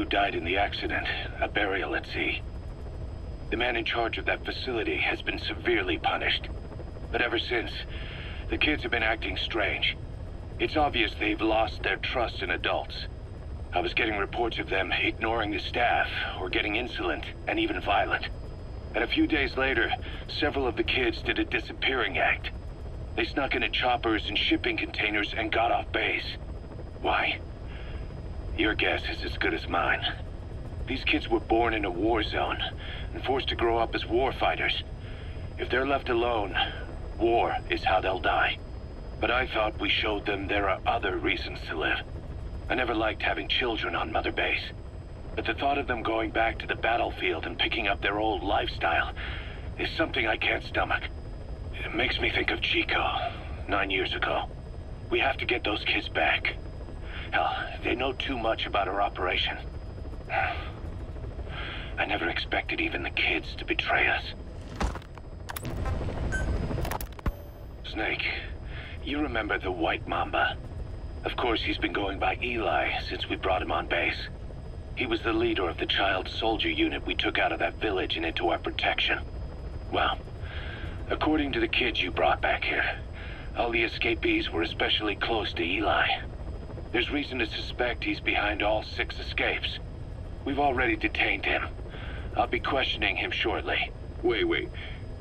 died in the accident, a burial at sea. The man in charge of that facility has been severely punished. But ever since, the kids have been acting strange. It's obvious they've lost their trust in adults. I was getting reports of them ignoring the staff, or getting insolent, and even violent. And a few days later, several of the kids did a disappearing act. They snuck into choppers and shipping containers and got off base. Why? Your guess is as good as mine. These kids were born in a war zone, and forced to grow up as war fighters. If they're left alone, war is how they'll die. But I thought we showed them there are other reasons to live. I never liked having children on Mother Base. But the thought of them going back to the battlefield and picking up their old lifestyle is something I can't stomach. It makes me think of Chico, 9 years ago. We have to get those kids back. Hell, they know too much about our operation. I never expected even the kids to betray us. Snake, you remember the White Mamba? Of course, he's been going by Eli since we brought him on base. He was the leader of the child soldier unit we took out of that village and into our protection. Well, according to the kids you brought back here, all the escapees were especially close to Eli. There's reason to suspect he's behind all 6 escapes. We've already detained him. I'll be questioning him shortly. Wait.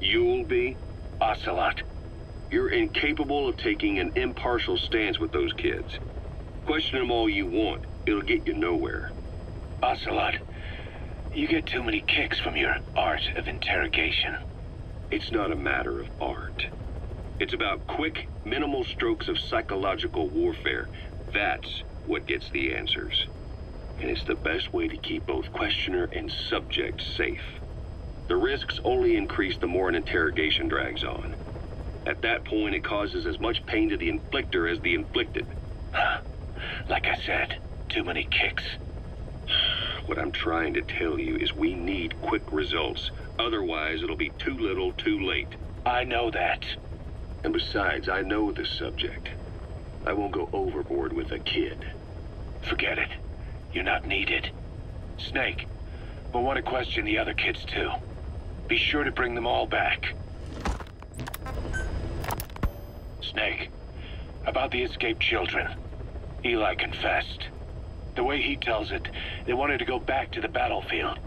You'll be? Ocelot. You're incapable of taking an impartial stance with those kids. Question them all you want. It'll get you nowhere. Ocelot, you get too many kicks from your art of interrogation. It's not a matter of art. It's about quick, minimal strokes of psychological warfare. That's what gets the answers. And it's the best way to keep both questioner and subject safe. The risks only increase the more an interrogation drags on. At that point, it causes as much pain to the inflictor as the inflicted. Like I said, too many kicks. What I'm trying to tell you is we need quick results. Otherwise, it'll be too little, too late. I know that. And besides, I know the subject. I won't go overboard with a kid. Forget it. You're not needed. Snake, we'll want to question the other kids too. Be sure to bring them all back. Snake, about the escaped children. Eli confessed. The way he tells it, they wanted to go back to the battlefield.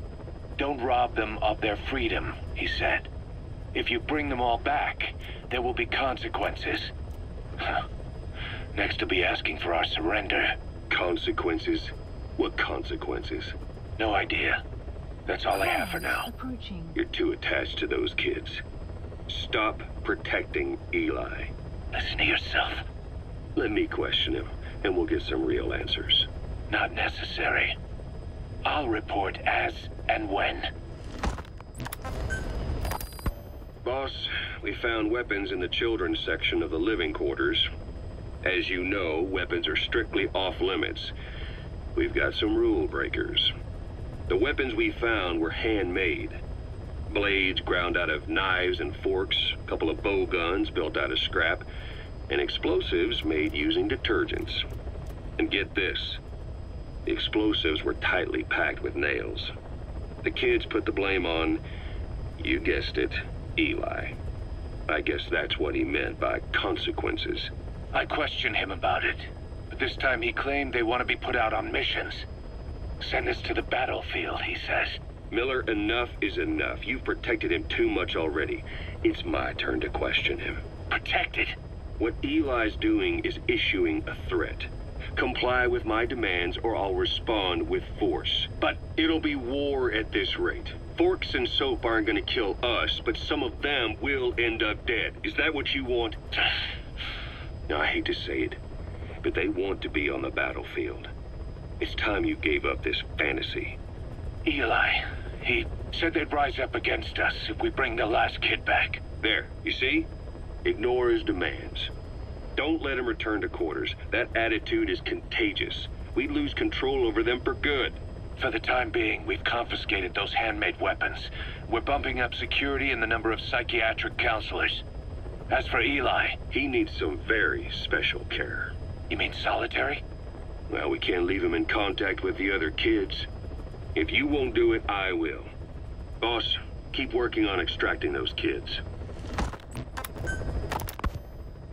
Don't rob them of their freedom, he said. If you bring them all back, there will be consequences. Next, he'll be asking for our surrender. Consequences? What consequences? No idea. That's all I have for now. You're too attached to those kids. Stop protecting Eli. Listen to yourself. Let me question him, and we'll get some real answers. Not necessary. I'll report as and when. Boss, we found weapons in the children's section of the living quarters. As you know, weapons are strictly off limits. We've got some rule breakers. The weapons we found were handmade. Blades ground out of knives and forks, a couple of bow guns built out of scrap, and explosives made using detergents. And get this, the explosives were tightly packed with nails. The kids put the blame on, you guessed it, Eli. I guess that's what he meant by consequences. I questioned him about it, but this time he claimed they want to be put out on missions. Send us to the battlefield, he says. Miller, enough is enough. You've protected him too much already. It's my turn to question him. Protected? What Eli's doing is issuing a threat. Comply with my demands or I'll respond with force. But it'll be war at this rate. Forks and soap aren't gonna kill us, but some of them will end up dead. Is that what you want? Now, I hate to say it, but they want to be on the battlefield. It's time you gave up this fantasy. Eli, he said they'd rise up against us if we bring the last kid back. There, you see? Ignore his demands. Don't let him return to quarters. That attitude is contagious. We'd lose control over them for good. For the time being, we've confiscated those handmade weapons. We're bumping up security and the number of psychiatric counselors. As for Eli... He needs some very special care. You mean solitary? Well, we can't leave him in contact with the other kids. If you won't do it, I will. Boss, keep working on extracting those kids.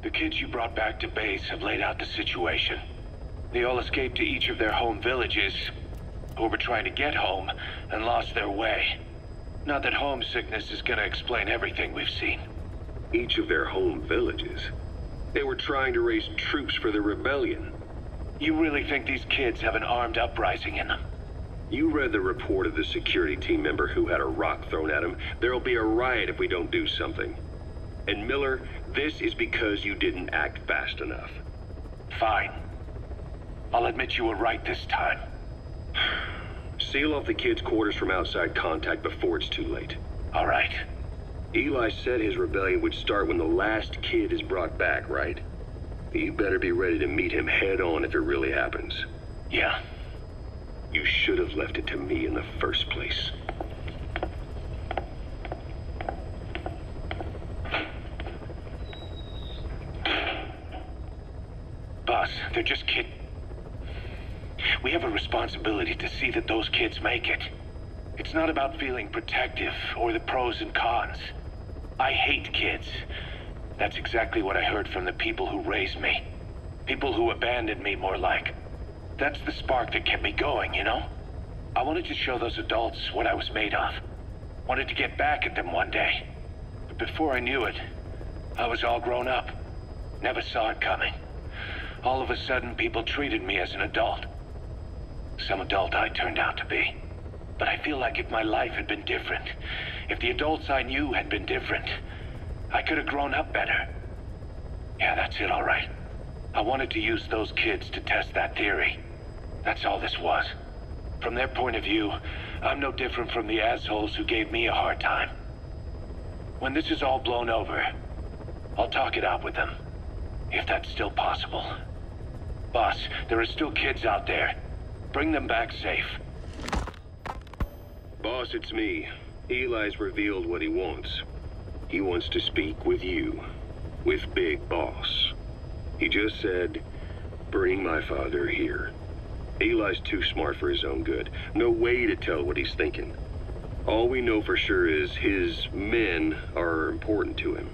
The kids you brought back to base have laid out the situation. They all escaped to each of their home villages, or were trying to get home, and lost their way. Not that homesickness is gonna explain everything we've seen. Each of their home villages? They were trying to raise troops for the rebellion. You really think these kids have an armed uprising in them? You read the report of the security team member who had a rock thrown at him. There'll be a riot if we don't do something. And Miller, this is because you didn't act fast enough. Fine. I'll admit you were right this time. Seal off the kids' quarters from outside contact before it's too late. All right. Eli said his rebellion would start when the last kid is brought back, right? You better be ready to meet him head on if it really happens. Yeah. You should have left it to me in the first place. Boss, they're just kids. We have a responsibility to see that those kids make it. It's not about feeling protective or the pros and cons. I hate kids. That's exactly what I heard from the people who raised me. People who abandoned me, more like. That's the spark that kept me going, you know? I wanted to show those adults what I was made of. Wanted to get back at them one day. But before I knew it, I was all grown up. Never saw it coming. All of a sudden, people treated me as an adult. Some adult I turned out to be. But I feel like if my life had been different, if the adults I knew had been different, I could have grown up better. Yeah, that's it, all right. I wanted to use those kids to test that theory. That's all this was. From their point of view, I'm no different from the assholes who gave me a hard time. When this is all blown over, I'll talk it out with them. If that's still possible. Boss, there are still kids out there. Bring them back safe. Boss, it's me. Eli's revealed what he wants. He wants to speak with you. With Big Boss. He just said, bring my father here. Eli's too smart for his own good. No way to tell what he's thinking. All we know for sure is his men are important to him.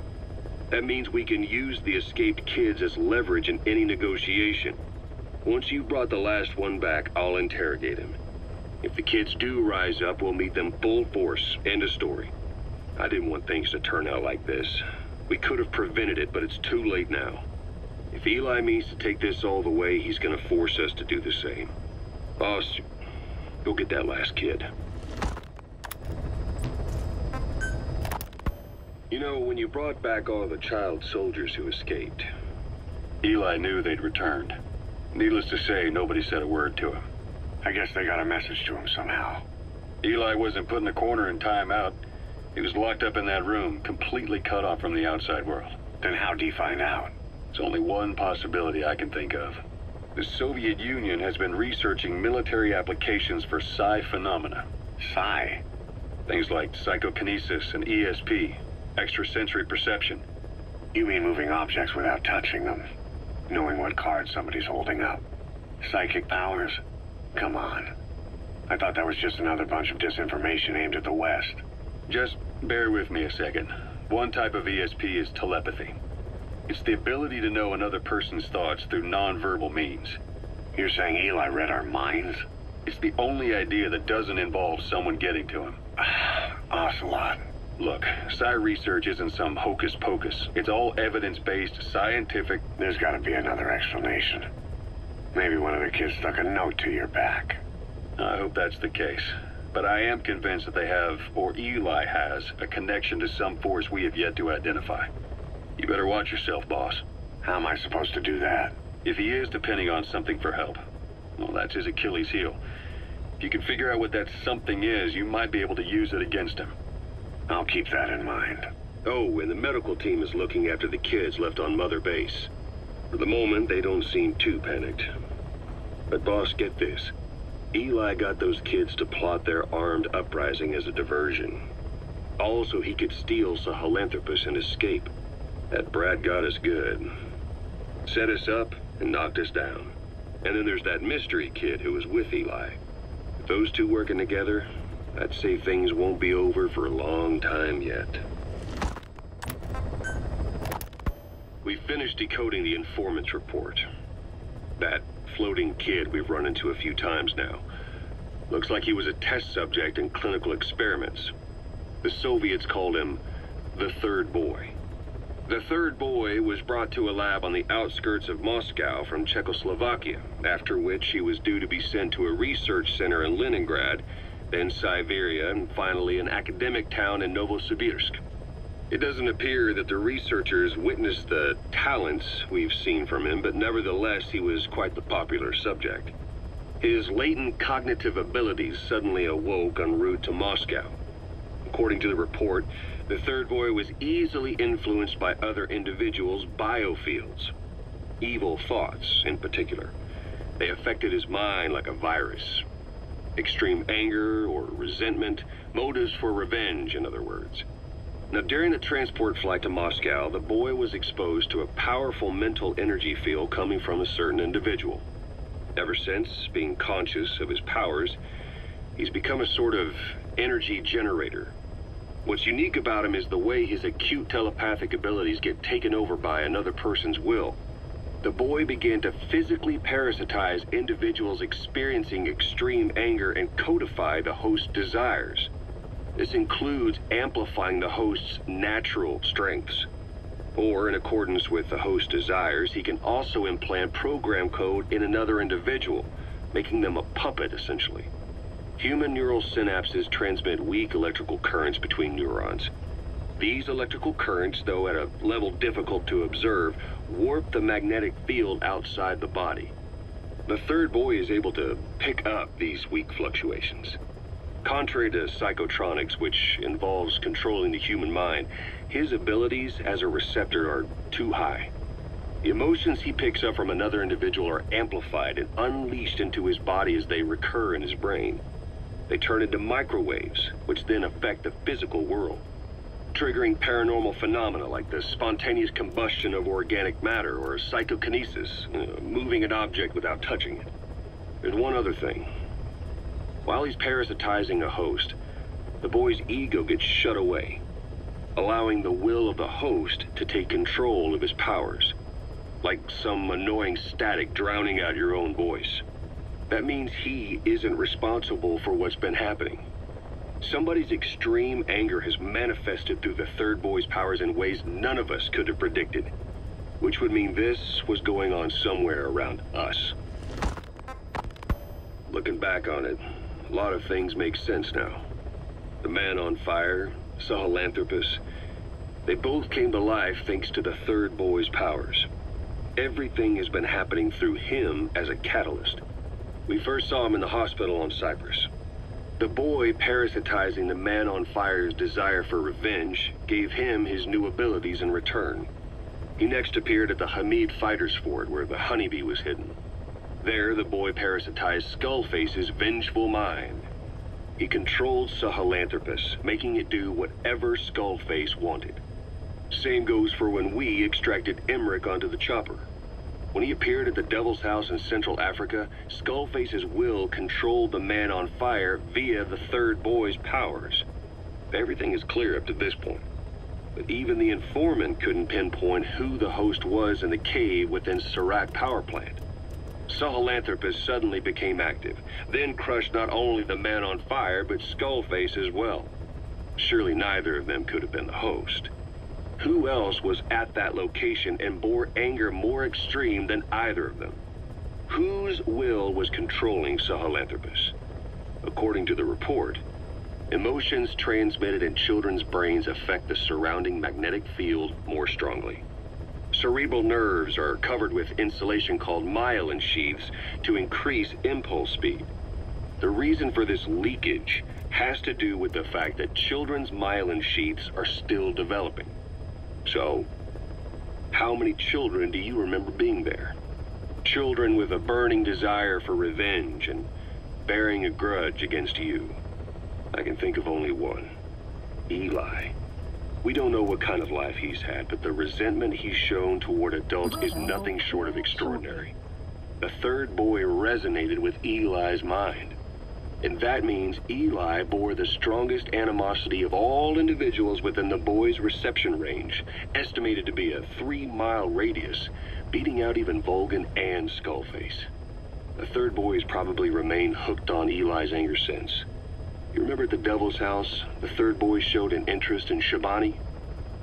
That means we can use the escaped kids as leverage in any negotiation. Once you've brought the last one back, I'll interrogate him. If the kids do rise up, we'll meet them full force. End of story. I didn't want things to turn out like this. We could have prevented it, but it's too late now. If Eli means to take this all the way, he's gonna force us to do the same. Boss, go get that last kid. You know, when you brought back all the child soldiers who escaped, Eli knew they'd returned. Needless to say, nobody said a word to him. I guess they got a message to him somehow. Eli wasn't put in the corner in time out. He was locked up in that room, completely cut off from the outside world. Then how'd he find out? There's only one possibility I can think of. The Soviet Union has been researching military applications for psi phenomena. Psi? Things like psychokinesis and ESP, extrasensory perception. You mean moving objects without touching them? Knowing what cards somebody's holding up? Psychic powers? Come on. I thought that was just another bunch of disinformation aimed at the West. Just bear with me a second. One type of ESP is telepathy. It's the ability to know another person's thoughts through nonverbal means. You're saying Eli read our minds? It's the only idea that doesn't involve someone getting to him. Ocelot. Look, psi research isn't some hocus pocus. It's all evidence-based, scientific... There's gotta be another explanation. Maybe one of the kids stuck a note to your back. I hope that's the case. But I am convinced that they have, or Eli has, a connection to some force we have yet to identify. You better watch yourself, boss. How am I supposed to do that? If he is depending on something for help, well, that's his Achilles heel. If you can figure out what that something is, you might be able to use it against him. I'll keep that in mind. Oh, and the medical team is looking after the kids left on Mother Base. For the moment, they don't seem too panicked. But boss, get this. Eli got those kids to plot their armed uprising as a diversion. Also, he could steal Sahelanthropus and escape. That brat got us good. Set us up and knocked us down. And then there's that mystery kid who was with Eli. With those two working together, I'd say things won't be over for a long time yet. We finished decoding the informant's report. That floating kid we've run into a few times now. Looks like he was a test subject in clinical experiments. The Soviets called him the Third Boy. The Third Boy was brought to a lab on the outskirts of Moscow from Czechoslovakia, after which he was due to be sent to a research center in Leningrad, then Siberia, and finally an academic town in Novosibirsk. It doesn't appear that the researchers witnessed the talents we've seen from him, but nevertheless he was quite the popular subject. His latent cognitive abilities suddenly awoke en route to Moscow. According to the report, the Third Boy was easily influenced by other individuals' biofields. Evil thoughts, in particular. They affected his mind like a virus. Extreme anger or resentment, motives for revenge, in other words. Now, during the transport flight to Moscow, the boy was exposed to a powerful mental energy field coming from a certain individual. Ever since, being conscious of his powers, he's become a sort of energy generator. What's unique about him is the way his acute telepathic abilities get taken over by another person's will. The boy began to physically parasitize individuals experiencing extreme anger and codify the host's desires. This includes amplifying the host's natural strengths. Or, in accordance with the host's desires, he can also implant program code in another individual, making them a puppet, essentially. Human neural synapses transmit weak electrical currents between neurons. These electrical currents, though at a level difficult to observe, warp the magnetic field outside the body. The Third Boy is able to pick up these weak fluctuations. Contrary to psychotronics, which involves controlling the human mind, his abilities as a receptor are too high. The emotions he picks up from another individual are amplified and unleashed into his body as they recur in his brain. They turn into microwaves, which then affect the physical world, triggering paranormal phenomena like the spontaneous combustion of organic matter or psychokinesis, moving an object without touching it. There's one other thing. While he's parasitizing a host, the boy's ego gets shut away, allowing the will of the host to take control of his powers, like some annoying static drowning out your own voice. That means he isn't responsible for what's been happening. Somebody's extreme anger has manifested through the Third Boy's powers in ways none of us could have predicted, which would mean this was going on somewhere around us. Looking back on it, a lot of things make sense now. The man on fire, Sahelanthropus, they both came to life thanks to the Third Boy's powers. Everything has been happening through him as a catalyst. We first saw him in the hospital on Cyprus. The boy parasitizing the man on fire's desire for revenge gave him his new abilities in return. He next appeared at the Hamid Fighters Fort where the honeybee was hidden. There, the boy parasitized Skullface's vengeful mind. He controlled Sahelanthropus, making it do whatever Skullface wanted. Same goes for when we extracted Emmerich onto the chopper. When he appeared at the Devil's House in Central Africa, Skullface's will controlled the man on fire via the Third Boy's powers. Everything is clear up to this point. But even the informant couldn't pinpoint who the host was in the cave within Serac power plant. Sahelanthropus suddenly became active, then crushed not only the man on fire, but Skullface as well. Surely neither of them could have been the host. Who else was at that location and bore anger more extreme than either of them? Whose will was controlling Sahelanthropus? According to the report, emotions transmitted in children's brains affect the surrounding magnetic field more strongly. Cerebral nerves are covered with insulation called myelin sheaths to increase impulse speed. The reason for this leakage has to do with the fact that children's myelin sheaths are still developing. So, how many children do you remember being there? Children with a burning desire for revenge and bearing a grudge against you. I can think of only one. Eli. We don't know what kind of life he's had, but the resentment he's shown toward adults is nothing short of extraordinary. The Third Boy resonated with Eli's mind. And that means Eli bore the strongest animosity of all individuals within the boy's reception range, estimated to be a 3-mile radius, beating out even Volgan and Skullface. The third boy has probably remained hooked on Eli's anger since. You remember at the Devil's House, the third boy showed an interest in Shabani?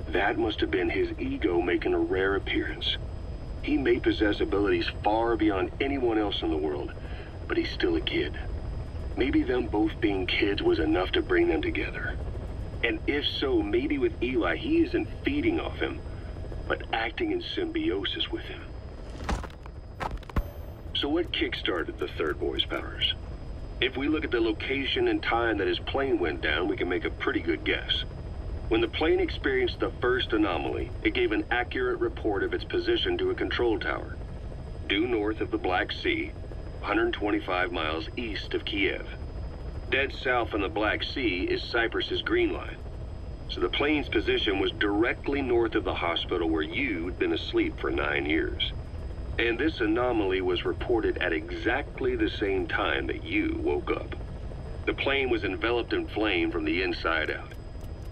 That must have been his ego making a rare appearance. He may possess abilities far beyond anyone else in the world, but he's still a kid. Maybe them both being kids was enough to bring them together. And if so, maybe with Eli, he isn't feeding off him, but acting in symbiosis with him. So what kickstarted the third boy's powers? If we look at the location and time that his plane went down, we can make a pretty good guess. When the plane experienced the first anomaly, it gave an accurate report of its position to a control tower, due north of the Black Sea, 125 miles east of Kiev. Dead south on the Black Sea is Cyprus's Green Line. So the plane's position was directly north of the hospital where you'd been asleep for 9 years. And this anomaly was reported at exactly the same time that you woke up. The plane was enveloped in flame from the inside out.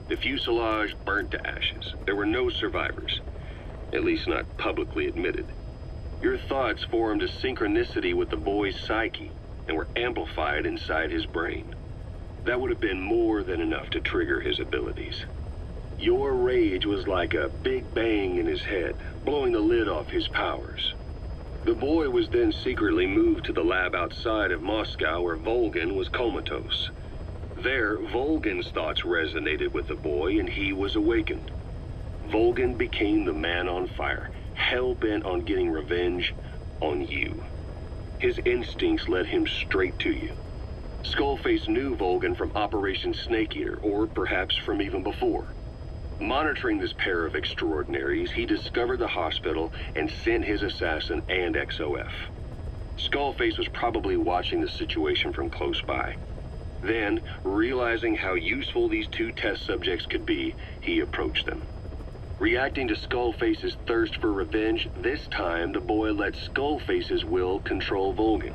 The fuselage burnt to ashes. There were no survivors, at least not publicly admitted. Your thoughts formed a synchronicity with the boy's psyche and were amplified inside his brain. That would have been more than enough to trigger his abilities. Your rage was like a big bang in his head, blowing the lid off his powers. The boy was then secretly moved to the lab outside of Moscow where Volgan was comatose. There, Volgan's thoughts resonated with the boy and he was awakened. Volgan became the man on fire, hell-bent on getting revenge on you. His instincts led him straight to you. Skullface knew Volgan from Operation Snake Eater, or perhaps from even before. Monitoring this pair of extraordinaries, he discovered the hospital and sent his assassin and XOF. Skullface was probably watching the situation from close by. Then, realizing how useful these two test subjects could be, he approached them. Reacting to Skullface's thirst for revenge, this time the boy let Skullface's will control Volgan.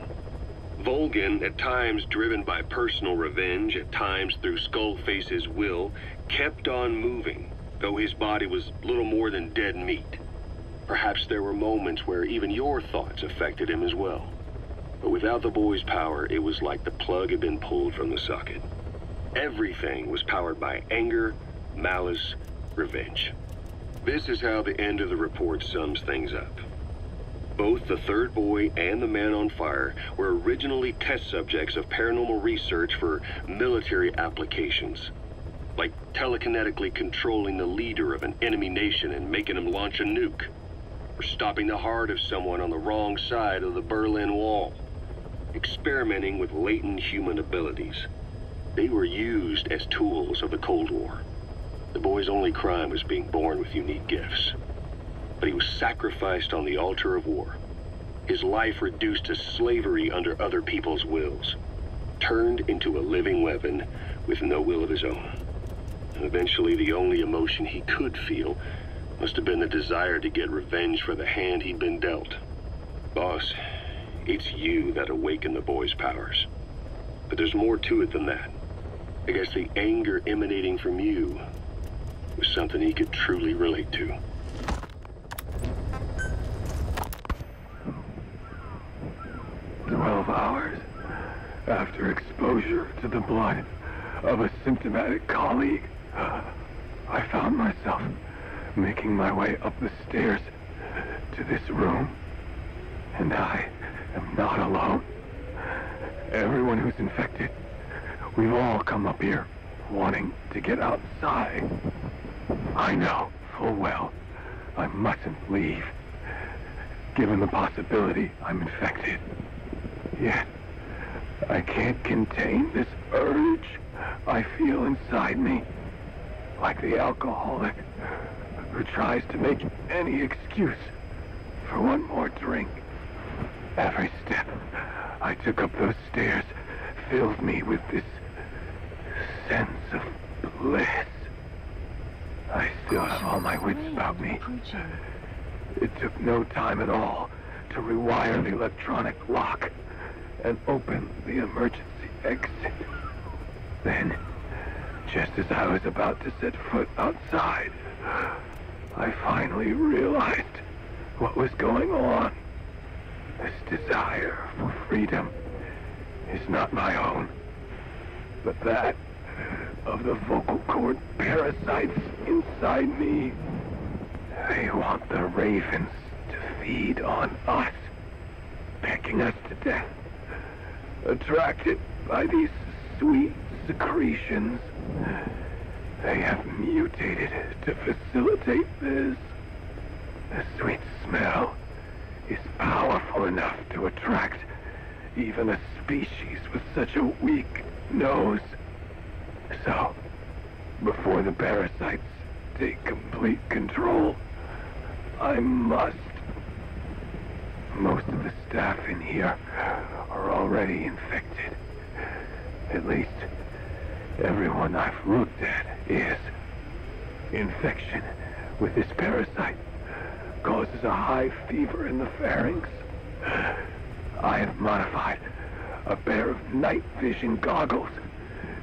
Volgan, at times driven by personal revenge, at times through Skullface's will, kept on moving, though his body was little more than dead meat. Perhaps there were moments where even your thoughts affected him as well. But without the boy's power, it was like the plug had been pulled from the socket. Everything was powered by anger, malice, revenge. This is how the end of the report sums things up. Both the third boy and the man on fire were originally test subjects of paranormal research for military applications, like telekinetically controlling the leader of an enemy nation and making him launch a nuke, or stopping the heart of someone on the wrong side of the Berlin Wall, experimenting with latent human abilities. They were used as tools of the Cold War. The boy's only crime was being born with unique gifts. But he was sacrificed on the altar of war. His life reduced to slavery under other people's wills. Turned into a living weapon with no will of his own. And eventually the only emotion he could feel must have been the desire to get revenge for the hand he'd been dealt. Boss, it's you that awakened the boy's powers. But there's more to it than that. I guess the anger emanating from you was something he could truly relate to. Hours after exposure to the blood of a symptomatic colleague, I found myself making my way up the stairs to this room. And I am not alone. Everyone who's infected, we've all come up here wanting to get outside. I know full well I mustn't leave, given the possibility I'm infected. Yet, I can't contain this urge I feel inside me, like the alcoholic who tries to make any excuse for one more drink. Every step I took up those stairs filled me with this sense of bliss. I still have all my wits about me. It took no time at all to rewire the electronic lock and open the emergency exit. Then, just as I was about to set foot outside, I finally realized what was going on. This desire for freedom is not my own, but that of the vocal cord parasites inside me. They want the ravens to feed on us, pecking us to death, attracted by these sweet secretions. They have mutated to facilitate this. The sweet smell is powerful enough to attract even a species with such a weak nose. So, before the parasites take complete control, I must. Most of the staff in here are already infected. At least, everyone I've looked at is. Infection with this parasite causes a high fever in the pharynx. I have modified a pair of night vision goggles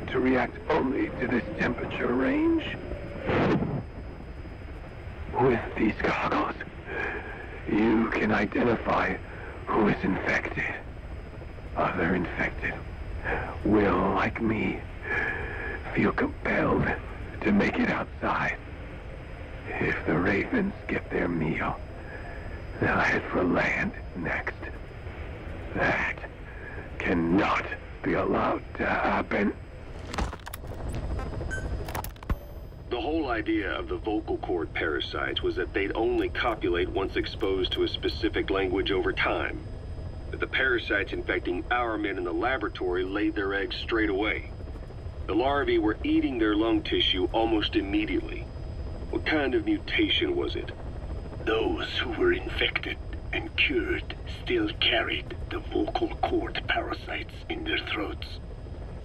to react only to this temperature range. With these goggles, you can identify who is infected. Other infected will, like me, feel compelled to make it outside. If the ravens get their meal, they'll head for land next. That cannot be allowed to happen. The whole idea of the vocal cord parasites was that they'd only copulate once exposed to a specific language over time. But the parasites infecting our men in the laboratory laid their eggs straight away. The larvae were eating their lung tissue almost immediately. What kind of mutation was it? Those who were infected and cured still carried the vocal cord parasites in their throats.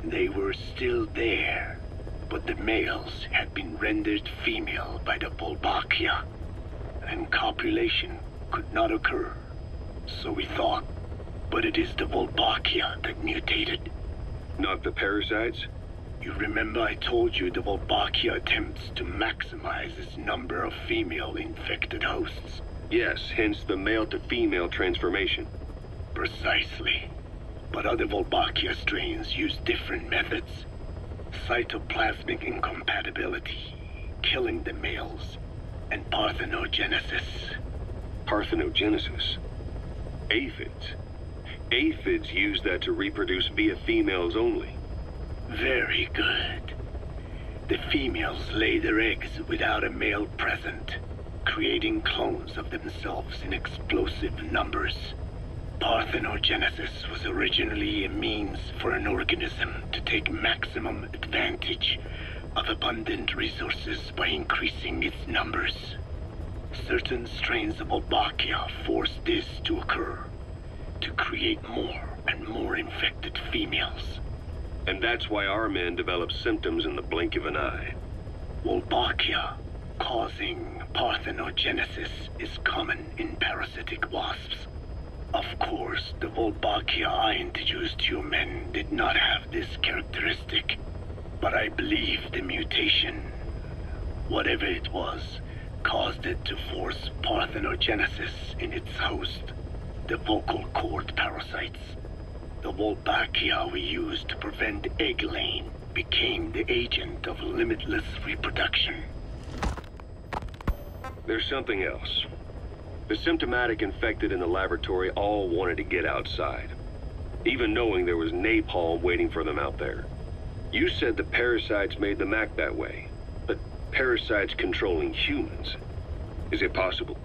They were still there, but the males had been rendered female by the Wolbachia, and copulation could not occur, so we thought. But it is the Wolbachia that mutated. Not the parasites? You remember I told you the Wolbachia attempts to maximize its number of female infected hosts? Yes, hence the male-to-female transformation. Precisely. But other Wolbachia strains use different methods. Cytoplasmic incompatibility, killing the males, and parthenogenesis. Parthenogenesis? Aphids? Aphids use that to reproduce via females only. Very good. The females lay their eggs without a male present, creating clones of themselves in explosive numbers. Parthenogenesis was originally a means for an organism to take maximum advantage of abundant resources by increasing its numbers. Certain strains of Wolbachia force this to occur, to create more and more infected females. And that's why our men develop symptoms in the blink of an eye. Wolbachia causing parthenogenesis is common in parasitic wasps. Of course, the Wolbachia I introduced to your men did not have this characteristic, but I believe the mutation, whatever it was, caused it to force parthenogenesis in its host, the vocal cord parasites. The Wolbachia we used to prevent egg laying became the agent of limitless reproduction. There's something else. The symptomatic infected in the laboratory all wanted to get outside, even knowing there was napalm waiting for them out there. You said the parasites made them act that way, but parasites controlling humans. Is it possible?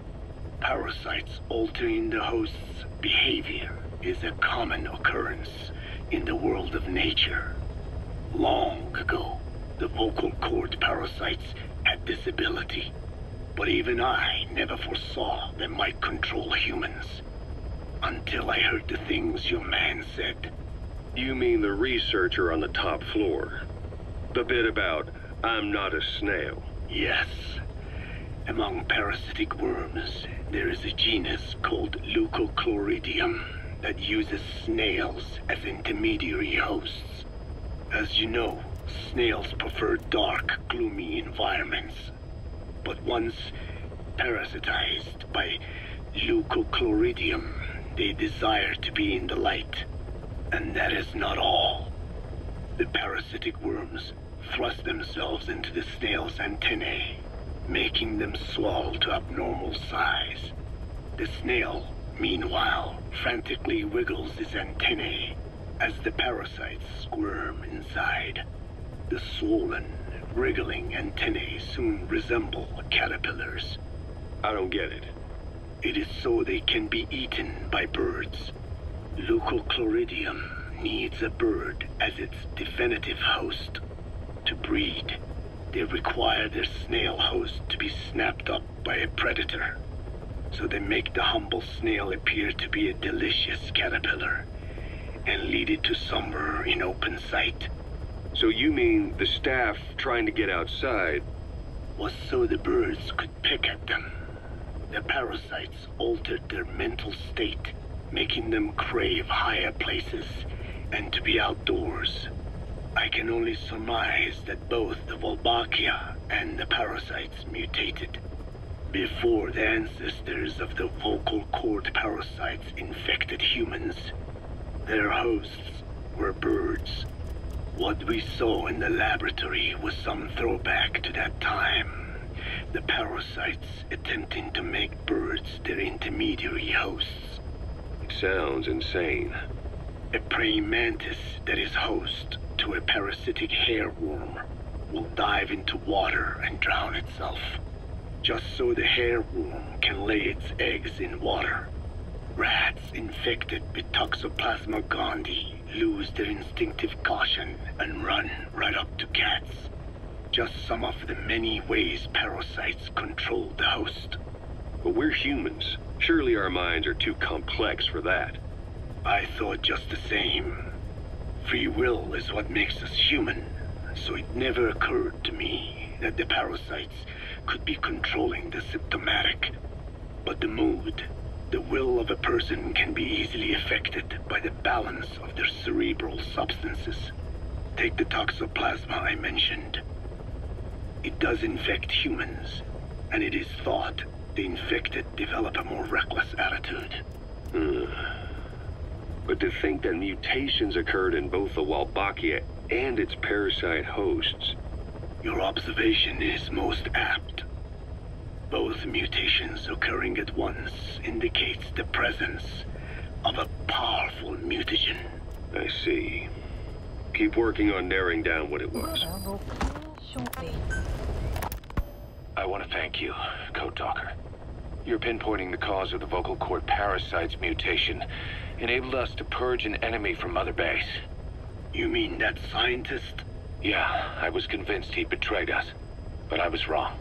Parasites altering the host's behavior is a common occurrence in the world of nature. Long ago, the vocal cord parasites had this ability, but even I never foresaw they might control humans. Until I heard the things your man said. You mean the researcher on the top floor? The bit about, I'm not a snail. Yes. Among parasitic worms, there is a genus called Leucochloridium that uses snails as intermediary hosts. As you know, snails prefer dark, gloomy environments. But once parasitized by leucochloridium, they desire to be in the light. And that is not all. The parasitic worms thrust themselves into the snail's antennae, making them swell to abnormal size. The snail, meanwhile, frantically wiggles its antennae as the parasites squirm inside. The swollen, wriggling antennae soon resemble caterpillars. I don't get it. It is so they can be eaten by birds. Leucochloridium needs a bird as its definitive host. To breed, they require their snail host to be snapped up by a predator. So they make the humble snail appear to be a delicious caterpillar and lead it to somewhere in open sight. So you mean the staff trying to get outside Was so the birds could pick at them. The parasites altered their mental state, making them crave higher places and to be outdoors. I can only surmise that both the Wolbachia and the parasites mutated before the ancestors of the vocal cord parasites infected humans. Their hosts were birds. What we saw in the laboratory was some throwback to that time. The parasites attempting to make birds their intermediary hosts. It sounds insane. A praying mantis that is host to a parasitic hairworm will dive into water and drown itself, just so the hairworm can lay its eggs in water. Rats infected with Toxoplasma gondii lose their instinctive caution and run right up to cats. Just some of the many ways parasites control the host. But we're humans. Surely our minds are too complex for that. I thought just the same. Free will is what makes us human, so it never occurred to me that the parasites could be controlling the symptomatic. But the mood, the will of a person can be easily affected by the balance of their cerebral substances. Take the toxoplasma I mentioned. It does infect humans, and it is thought the infected develop a more reckless attitude. But to think that mutations occurred in both the Wolbachia and its parasite hosts. Your observation is most apt. Both mutations occurring at once indicates the presence of a powerful mutagen. I see. Keep working on narrowing down what it was. I want to thank you, Code Talker. Your pinpointing the cause of the vocal cord parasite's mutation enabled us to purge an enemy from Mother Base. You mean that scientist? Yeah, I was convinced he betrayed us, but I was wrong.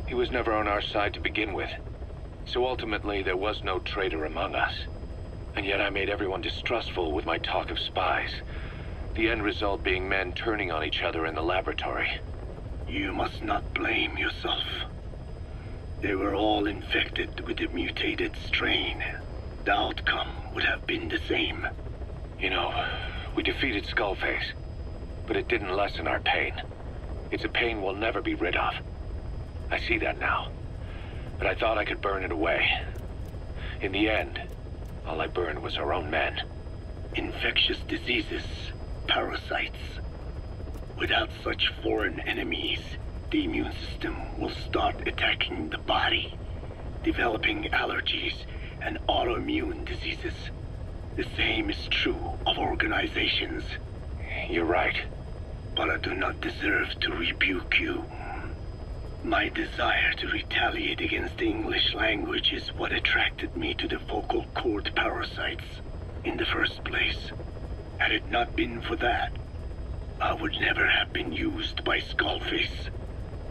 He was never on our side to begin with, so ultimately there was no traitor among us. And yet I made everyone distrustful with my talk of spies, the end result being men turning on each other in the laboratory. You must not blame yourself. They were all infected with the mutated strain. The outcome would have been the same. You know, we defeated Skullface, but it didn't lessen our pain. It's a pain we'll never be rid of. I see that now, but I thought I could burn it away. In the end, all I burned was our own men. Infectious diseases, parasites. Without such foreign enemies, the immune system will start attacking the body, developing allergies and autoimmune diseases. The same is true of organizations. You're right. But I do not deserve to rebuke you. My desire to retaliate against the English language is what attracted me to the vocal cord parasites in the first place. Had it not been for that, I would never have been used by Skullface.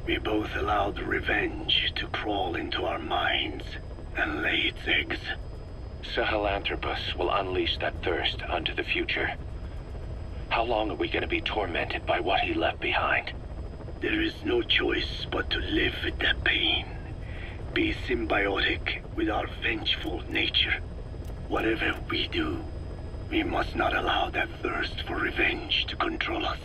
We both allowed revenge to crawl into our minds and lay its eggs. Sahelanthropus will unleash that thirst onto the future. How long are we going to be tormented by what he left behind? There is no choice but to live with that pain. Be symbiotic with our vengeful nature. Whatever we do, We must not allow that thirst for revenge to control us.